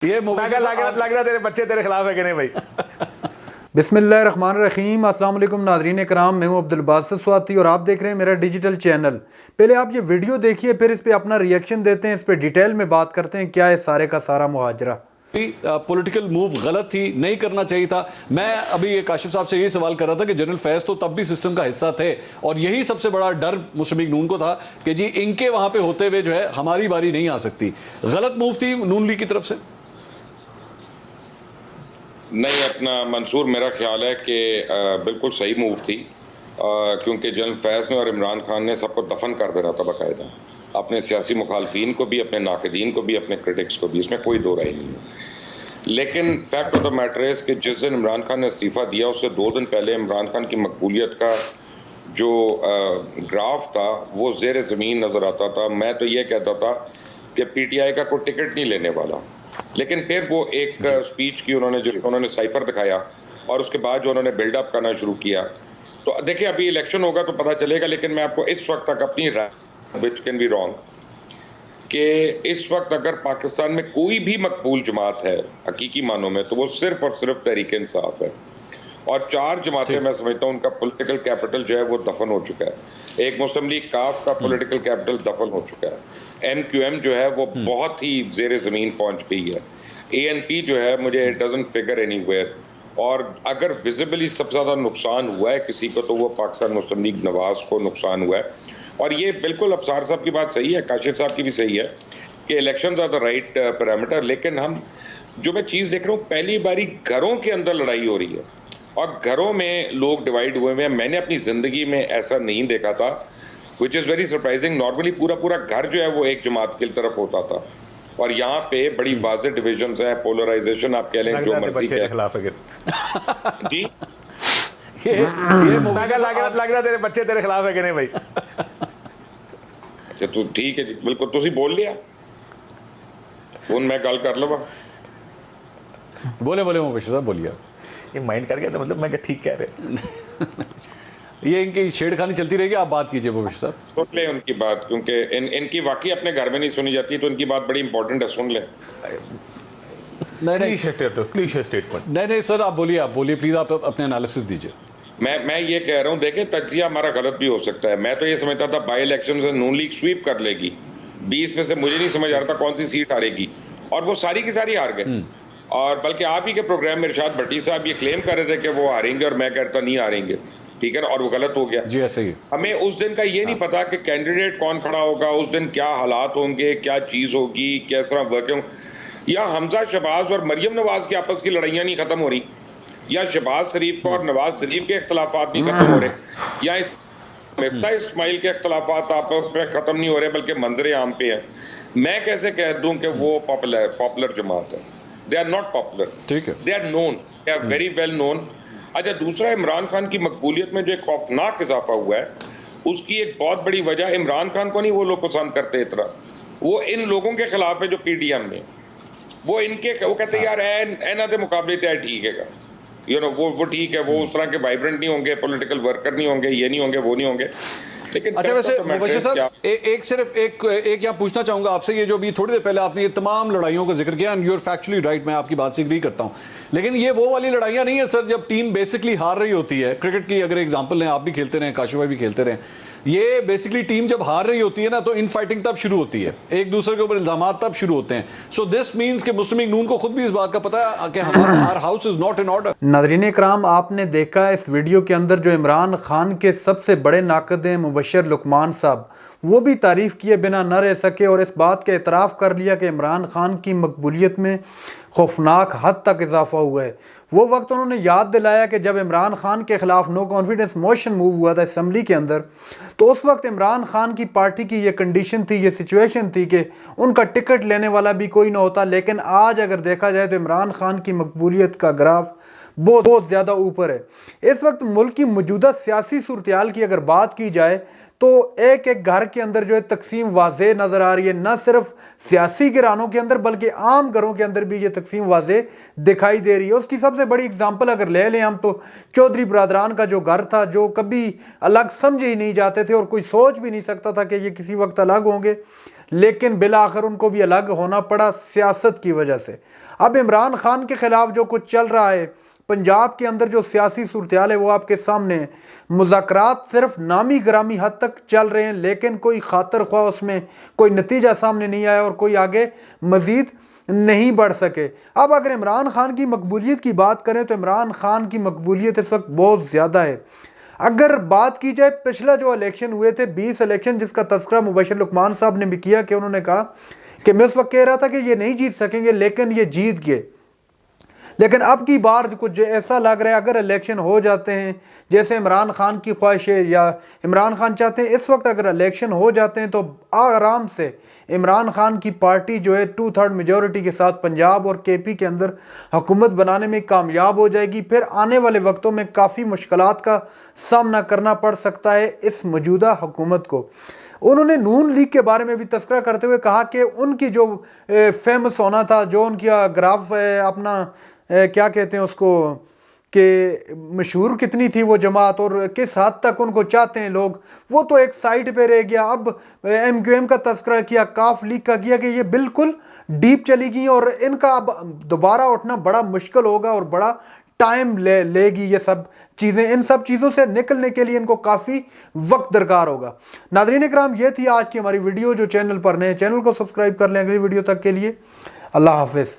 یہ لگ رہا تیرے بچے تیرے خلاف ہے کہ نہیں بھائی؟ بسم اللہ الرحمن الرحیم۔ السلام علیکم ناظرین کرام، میں ہوں عبدالباسط سواتی اور آپ دیکھ رہے ہیں میرا ڈیجیٹل چینل۔ پہلے آپ یہ ویڈیو دیکھیے، پھر اس پہ اپنا ریئیکشن دیتے ہیں، اس پہ ڈیٹیل میں بات کرتے ہیں کیا ہے سارے کا سارا مہاجرہ۔ پولیٹیکل موو غلط تھی، نہیں کرنا چاہیے تھا۔ میں ابھی کاشف صاحب سے یہی سوال کر رہا تھا کہ جنرل فیض تو تب بھی سسٹم کا حصہ تھے، اور یہی سب سے بڑا ڈر مسلم لیگ نون کو تھا کہ جی ان کے وہاں پہ ہوتے ہوئے جو ہے ہماری باری نہیں آ سکتی۔ غلط موو تھی نون لیگ کی طرف سے؟ نہیں، اپنا منصور میرا خیال ہے کہ بالکل صحیح موو تھی، کیونکہ جنرل فیض نے اور عمران خان نے سب کو دفن کر دینا تھا باقاعدہ، اپنے سیاسی مخالفین کو بھی، اپنے ناقدین کو بھی، اپنے کرٹکس کو بھی، اس میں کوئی دو رائے نہیں ہے۔ لیکن فیکٹ آف دا میٹر ہے کہ جس دن عمران خان نے استعفیٰ دیا اس سے 2 دن پہلے عمران خان کی مقبولیت کا جو گراف تھا وہ زیر زمین نظر آتا تھا۔ میں تو یہ کہتا تھا کہ پی ٹی آئی کا کوئی ٹکٹ نہیں لینے والا، لیکن پھر وہ ایک سپیچ کی انہوں نے سائفر دکھایا، اور اس کے بعد جو انہوں نے بلڈ اپ کرنا شروع کیا، تو دیکھیں ابھی الیکشن ہوگا تو پتہ چلے گا۔ لیکن میں آپ کو اس وقت تک اپنی رائے وچ کین بی رانگ کہ اس وقت اگر پاکستان میں کوئی بھی مقبول جماعت ہے حقیقی معنوں میں تو وہ صرف اور صرف تحریک انصاف ہے، اور 4 جماعتیں میں سمجھتا ہوں ان کا پولیٹیکل کیپٹل جو ہے وہ دفن ہو چکا ہے۔ ایک مسلم لیگ کاف کا پولیٹیکل کیپٹل دفن ہو چکا ہے، ایم کیو ایم جو ہے وہ بہت ہی زیر زمین پہنچ گئی ہے، اے این پی جو ہے مجھے it doesn't figure any where, اور اگر ویزیبلی سب سے زیادہ نقصان ہوا ہے کسی کو تو وہ پاکستان مسلم لیگ نواز کو نقصان ہوا ہے۔ اور یہ بالکل ابصار صاحب کی بات صحیح ہے، کاشف صاحب کی بھی صحیح ہے کہ elections are the right parameter, لیکن ہم جو میں چیز دیکھ رہا ہوں پہلی باری گھروں کے اندر لڑائی ہو رہی ہے اور گھروں میں لوگ ڈیوائیڈ ہوئے ہیں۔ میں نے اپنی زندگی میں ایسا نہیں دیکھا تھا، وچ از ویری سرپرائزنگ۔ نارملی پورا گھر جو ہے وہ ایک جماعت کی طرف ہوتا تھا، اور یہاں پہ بڑی واضح ڈویژنز ہیں، پولرائزیشن آپ کہہ لیں جو مرضی کہہ جی۔ لگ رہا تیرے بچے تیرے خلاف ہے کہ نہیں بھائی؟ اچھا تو ٹھیک ہے جی، بالکل تسی بول لیا ہوں میں گل کر لوا۔ بولے مبشر صاحب بولیے۔ یہ مائنڈ کر گیا تھا، مطلب میں کہ ٹھیک کہہ رہے یہ ان کی چھیڑ خانی چلتی رہے گی، آپ بات کیجئے مبشر صاحب۔ سن لیں ان کی بات، کیونکہ ان کی واقعی اپنے گھر میں نہیں سنی جاتی، تو ان کی بات بڑی امپورٹنٹ ہے، سن لیں۔ نہیں سر آپ بولیے پلیز، آپ اپنے انالیسس دیجئے۔ میں یہ کہہ رہا ہوں دیکھیں تجزیہ ہمارا غلط بھی ہو سکتا ہے۔ میں تو یہ سمجھتا تھا بائی الیکشن سے نون لیگ سویپ کر لے گی، 20 میں سے مجھے نہیں سمجھ آ رہا تھا کون سی سیٹ ہارے گی، اور وہ ساری کی ساری ہار گئے۔ اور بلکہ آپ ہی کے پروگرام میں ارشاد بھٹی صاحب یہ کلیم کر رہے تھے کہ وہ ہاریں گے، اور میں کہتا نہیں ہاریں گے، ٹھیک ہے نا، اور وہ غلط ہو گیا۔ جی ایسے ہی ہمیں اس دن کا یہ نہیں پتا کہ کینڈیڈیٹ کون کھڑا ہوگا، اس دن کیا حالات ہوں گے، کیا چیز ہوگی، کس طرح ورکنگ، یا حمزہ شہباز اور مریم نواز کی آپس کی لڑائیاں نہیں ختم ہو رہی، یا شہباز شریف کو اور نواز شریف کے اختلافات نہیں ختم ہو رہے، یا مفتاح اسماعیل کے اختلافات آپس میں ختم نہیں ہو رہے بلکہ منظر عام پہ ہیں۔ میں کیسے کہہ دوں کہ وہ پاپولر جماعت ہے؟ دے آر ناٹ پاپولر، ٹھیک ہے، they are known, they are very well known. اچھا دوسرا، عمران خان کی مقبولیت میں جو ایک خوفناک اضافہ ہوا ہے اس کی ایک بہت بڑی وجہ عمران خان کو نہیں وہ لوگ پسند کرتے اتنا، وہ ان لوگوں کے خلاف ہے جو پی ڈی ایم میں، وہ کہتے ہیں یار اینا دے مقابلے تے ٹھیک ہے گا، وہ ٹھیک ہے، وہ اس طرح کے وائبرنٹ نہیں ہوں گے، پولیٹیکل ورکر نہیں ہوں گے، یہ نہیں ہوں گے، وہ نہیں ہوں گے۔ لیکن اچھا ویسے مبشر صاحب ایک یہاں پوچھنا چاہوں گا آپ سے، یہ جو بھی تھوڑی دیر پہلے آپ نے یہ تمام لڑائیوں کا ذکر کیا، and you are factually right, میں آپ کی بات سے ایگری کرتا ہوں، لیکن یہ وہ والی لڑائیاں نہیں ہیں سر جب ٹیم بیسکلی ہار رہی ہوتی ہے۔ کرکٹ کی اگر ایگزامپل لیں، آپ بھی کھیلتے رہے، کاشف بھائی بھی کھیلتے رہے، یہ بیسکلی ٹیم جب ہار رہی ہوتی ہے نا تو ان فائٹنگ تب شروع ہوتی ہے، ایک دوسرے کے اوپر الزامات تب شروع ہوتے ہیں۔ سو دس مینس کہ مسلم لیگ نون کو خود بھی اس بات کا پتہ ہے کہ ہمارا house is not in order. ناظرین اکرام، آپ نے دیکھا اس ویڈیو کے اندر جو عمران خان کے سب سے بڑے ناقد ہیں مبشر لقمان صاحب، وہ بھی تعریف کیے بنا نہ رہ سکے اور اس بات کا اعتراف کر لیا کہ عمران خان کی مقبولیت میں خوفناک حد تک اضافہ ہوا ہے۔ وہ وقت انہوں نے یاد دلایا کہ جب عمران خان کے خلاف نو کانفیڈنس موشن موو ہوا تھا اسمبلی کے اندر، تو اس وقت عمران خان کی پارٹی کی یہ کنڈیشن تھی، یہ سچویشن تھی کہ ان کا ٹکٹ لینے والا بھی کوئی نہ ہوتا۔ لیکن آج اگر دیکھا جائے تو عمران خان کی مقبولیت کا گراف بہت زیادہ اوپر ہے۔ اس وقت ملک کی موجودہ سیاسی صورتحال کی اگر بات کی جائے تو ایک گھر کے اندر جو ہے تقسیم واضح نظر آ رہی ہے، نہ صرف سیاسی گھرانوں کے اندر بلکہ عام گھروں کے اندر بھی یہ تقسیم واضح دکھائی دے رہی ہے۔ اس کی سب سے بڑی اگزامپل اگر لے لیں ہم تو چودھری برادران کا جو گھر تھا، جو کبھی الگ سمجھے ہی نہیں جاتے تھے اور کوئی سوچ بھی نہیں سکتا تھا کہ یہ کسی وقت الگ ہوں گے، لیکن بالآخر ان کو بھی الگ ہونا پڑا سیاست کی وجہ سے۔ اب عمران خان کے خلاف جو کچھ چل رہا ہے پنجاب کے اندر، جو سیاسی صورتحال ہے وہ آپ کے سامنے ہے۔ مذاکرات صرف نامی گرامی حد تک چل رہے ہیں، لیکن کوئی خاطر خواہ اس میں کوئی نتیجہ سامنے نہیں آیا اور کوئی آگے مزید نہیں بڑھ سکے۔ اب اگر عمران خان کی مقبولیت کی بات کریں تو عمران خان کی مقبولیت اس وقت بہت زیادہ ہے۔ اگر بات کی جائے پچھلا جو الیکشن ہوئے تھے 20 الیکشن، جس کا تذکرہ مبشر لقمان صاحب نے بھی کیا کہ انہوں نے کہا کہ میں اس وقت کہہ رہا تھا کہ یہ نہیں جیت سکیں گے، لیکن یہ جیت گئے۔ لیکن اب کی بار کچھ ایسا لگ رہا ہے اگر الیکشن ہو جاتے ہیں جیسے عمران خان کی خواہش ہے یا عمران خان چاہتے ہیں، اس وقت اگر الیکشن ہو جاتے ہیں تو آرام سے عمران خان کی پارٹی جو ہے 2/3 میجورٹی کے ساتھ پنجاب اور کے پی کے اندر حکومت بنانے میں کامیاب ہو جائے گی۔ پھر آنے والے وقتوں میں کافی مشکلات کا سامنا کرنا پڑ سکتا ہے اس موجودہ حکومت کو۔ انہوں نے نون لیگ کے بارے میں بھی تذکرہ کرتے ہوئے کہا کہ ان کی جو فیمس ہونا تھا، جو ان کا گراف اپنا کیا کہتے ہیں اس کو، کہ مشہور کتنی تھی وہ جماعت اور کس حد تک ان کو چاہتے ہیں لوگ، وہ تو ایک سائٹ پہ رہ گیا۔ اب ایم کیو ایم کا تذکرہ کیا، کاف لیگ کا کیا کہ یہ بالکل ڈیپ چلی گئی اور ان کا اب دوبارہ اٹھنا بڑا مشکل ہوگا اور بڑا ٹائم لے گی یہ سب چیزیں۔ ان سب چیزوں سے نکلنے کے لیے ان کو کافی وقت درکار ہوگا۔ ناظرین اکرام، یہ تھی آج کی ہماری ویڈیو۔ جو چینل پر نئے، چینل کو سبسکرائب کر لیں۔ اگلی ویڈیو تک کے لیے اللہ حافظ۔